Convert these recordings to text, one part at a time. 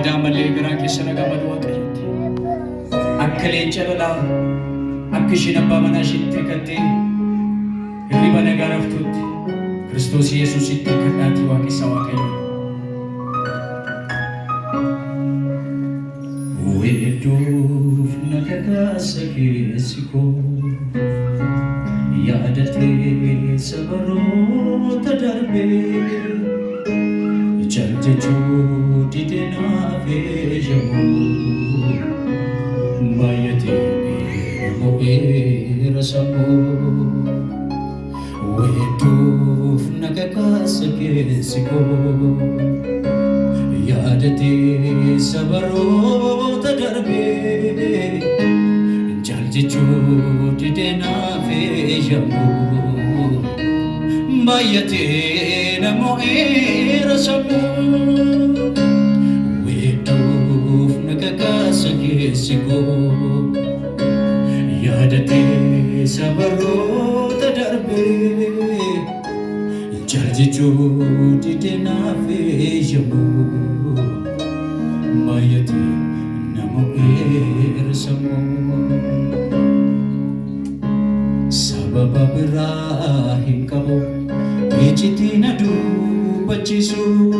Gammada malee garaa keessa na gammadu waaqayyooti. Akka leenca lolaa akka isheen abbaa manaa isheetti hirkattee hirriba nagaa raftutti Kiristoos Yesuusitti hirkadhaatii waaqessa waaqayyo. Weedduuf na kakaasa keessi koo yaadatee sabaroota darbee jajjachuu didee naaf eeyyamu baay'atee mo'eera sammuu. Weedduuf na kakaasa keessi koo yaadatee sabaroota darbee jajjachuu didee naaf eeyyamu baay'atee na mo'eera sammuu. Weedduuf na kakaasa keessi koo yaadatee sabaroota darbee jajjachuu didee naaf eeyyamu baay'atee na mo'eera sammuu. Sababa biraa hin qabu iccitii na dubbachisuuf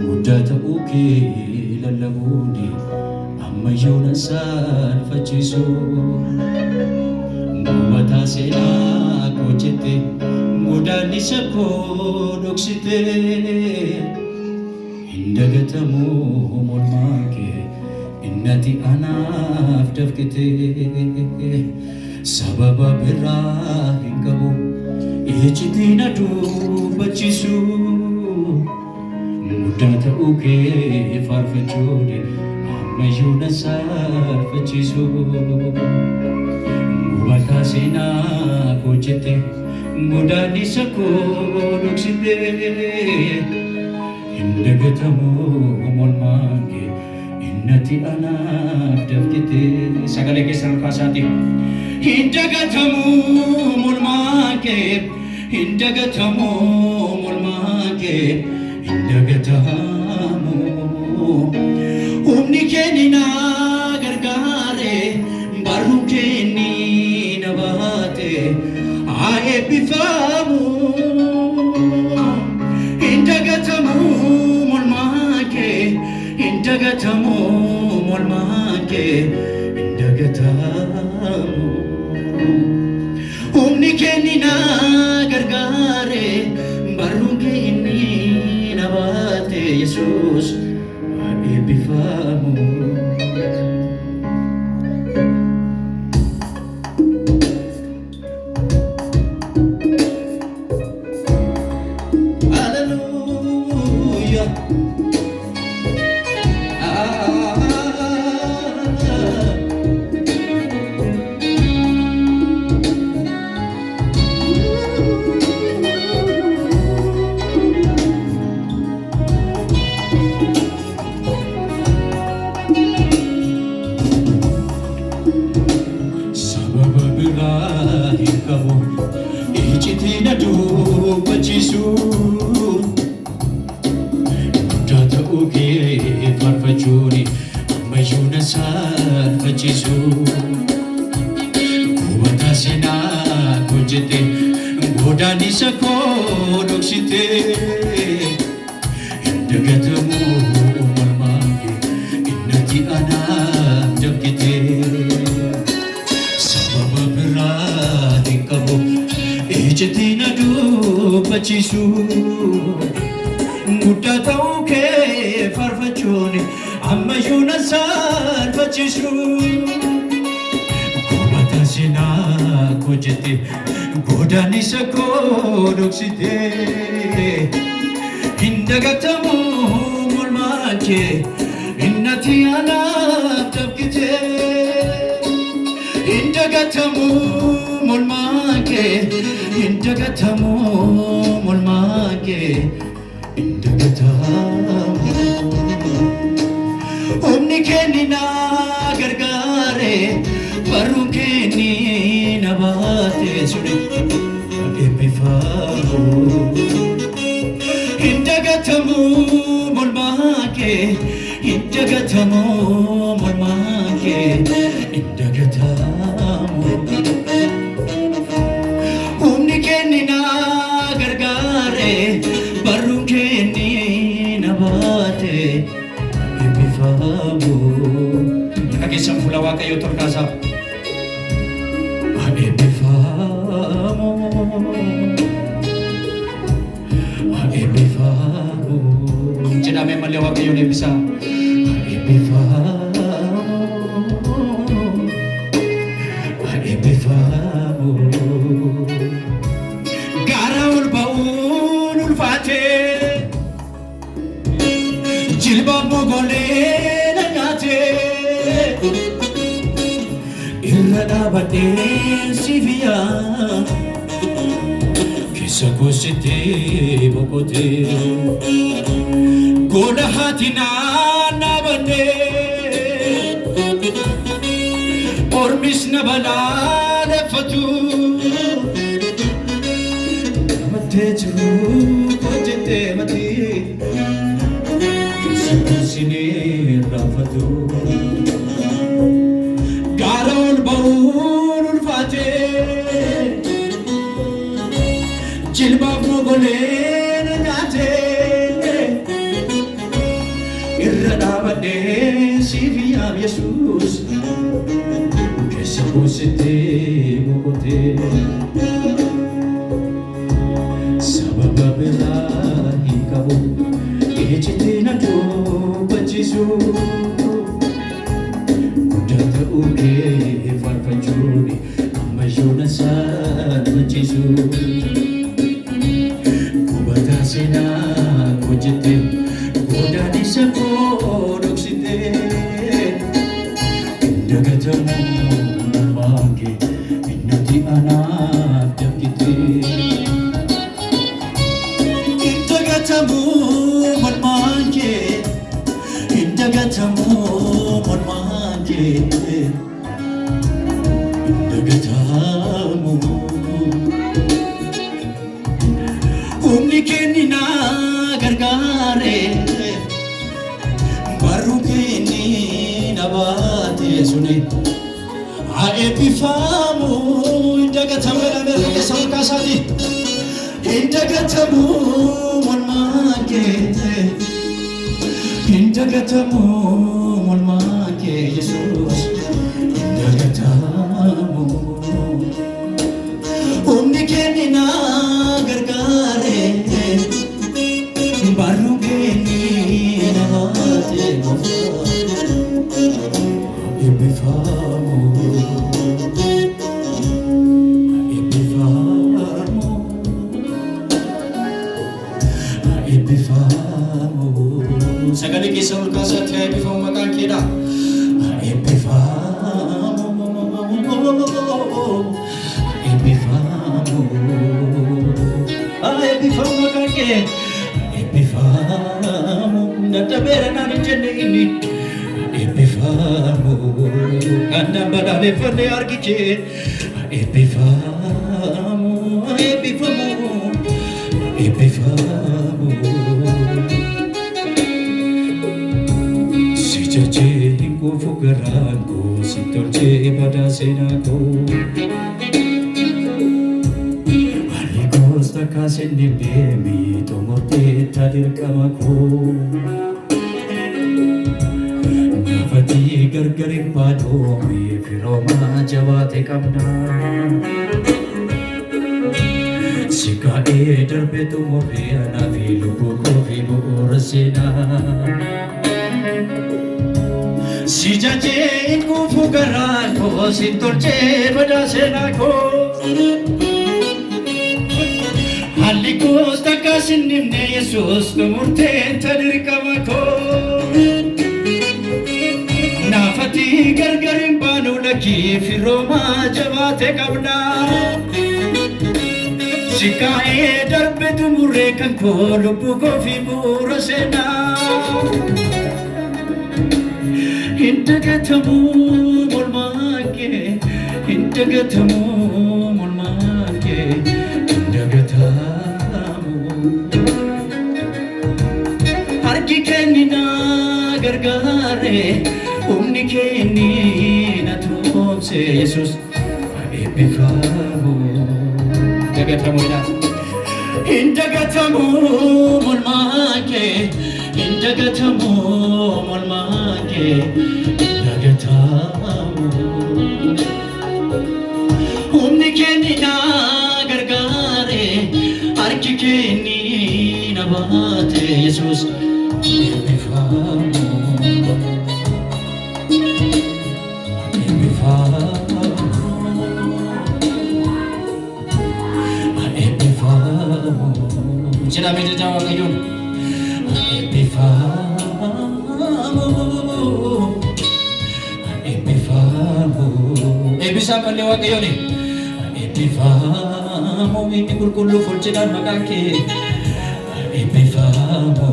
guddaa ta'uu kee lallabuuni ammayyuu na saalfachisuuf. Mataa seenaa koo jettee godaannisa koo dhoksitee hin dagatamu mormaa kee innati anaaf dafqitee. Sababa biraa hin qabu iccitii na dubbachisuuf guddaa ta'uu kee faarfachuun ammayyuu na saalfachisuuf. Mataa seenaa koo jettee godaannisa koo dhoksitee hin dagatamu mormaa kee innati anaaf dafqitee. Sagalee keessan kaasaatiif hin dagatamu mormaa kee hin dagatamu mormaa kee hin dagatamu. Humni kee ni na gargaare barruu kee ni na baate haa eebbifamu. Hin dagatamu mormaa kee hin dagatamu mormaa kee hin dagatamu. Humni kee ni na gargaare barruun kee ni na baate Yesuus haa eebbifamu. Hallelujah. Sababa biraa hin qabu iccitii na dubbachisuuf guddaa ta'uu kee faarfachuun ammayyuu na saalfachisuuf. Mataa seenaa koo jettee godaannisa koo dhoksitee hin dagatamu mormaa kee innati anaaf dafqitee. Sababa biraa hin qabu iccitii na dubbachisuuf guddaa ta'uu kee faarfachuun ammayyuu na saalfachisuuf. Mataa seenaa koo jettee godaannisa koo dhoksitee hin dagatamu mormaa kee innati anaaf dafqitee. Hin dagatamu mormaa kee hin dagatamu mormaa kee hin dagatamu. Humni kee ni na gargaare barruun kee ni na baate eebbifamu. Hin dagatamu mormaa kee indagatamu mormaake indagatamu humni kennina gargaare barruun kenni nabaate eebbifamu akka keessan fuula Waaqayyoo torkaasaa eebbifamu eebbifamu jedhamee malee Waaqayyoon eebbisaa eebbifamu eebbifamu gaara ol ba'uun ulfaatee jilbaan mogolee na nyaatee irra dhaabadheen siif yaa keessa koositee boqotee gola haati naannaa bannee ormis na balaaleffatu mattee jiru hojjettee matii keessa koosinee raafatu gaara ol ba'uun ulfaatee jilbaaf mogolee na nyaatee irra dhaabadhee siif yaa Yesuus keessa koositee boqotee sababa biraa hin qabu ejjitee na dubbachiisu guddaa ta'uu kee faarfachuun amma yoona saalfachiisu kubataa seenaa hojjettee godaan isa koo dhoksitee indagatamu mormaakee innatti anaaf dabkitee indagatamu mormaakee indagatamu mormaakee indagatamu humni kennina gargaare barruun kenni nabaate suni haa eebbifamu indagatamu jedhamee keessa mul'aasaati indagatamu mormaakee indagatamu mormaakee Yesuus indagatamu humni kennina gargaare barruun kenni nabaate eebbifamu eebbifamu eebbifamu sagalee keessa ol kaasaatti eebbifamu maqaan keedha eebbifamu eebbifamu eebbifamu maqaan kee eebbifamu dadhabeera naan hin jenne inni eebbifamu kanneen badhaadheffannee argi kee eebbifamu eebbifamu eebbifamu si jajee hin quufu garaan koo si tolchee badaa seenaa koo haalli koos takkaa sinni deemi xumurtee tadirqama koo naafatii gargarin baadoomi firoomaa jabaate qabna si kaa'ee darbe xumurree anaa fi lubbuu koo fi bu'uura seenaa si jajee hin quufu garaan koo si tolchee badaa seenaa koo haalli koos takkaa sin himne Yesuus xumurtee tadirqama koo naafatii gargarin baanu lakkii firoomaa jabaate qabna si kaa'ee darbe xumurree kan koo lubbuu koo fi bu'uura seenaa indagatamu mormaakee indagatamu mormaakee indagatamu harki kennina gargaare humni keeni na tumse Yesus eebbifamu dagatamuudha indagatamu molmaake indagatamu molmaake indagatamu humni keeni na gargaare harki keeni na baate Yesus eebbifamu Jira meja jawa kayon eebbifamu eebbisa malewa kayon eebbifamu inni qulqulluuf ol jedhaan maqaan kee eebbifamu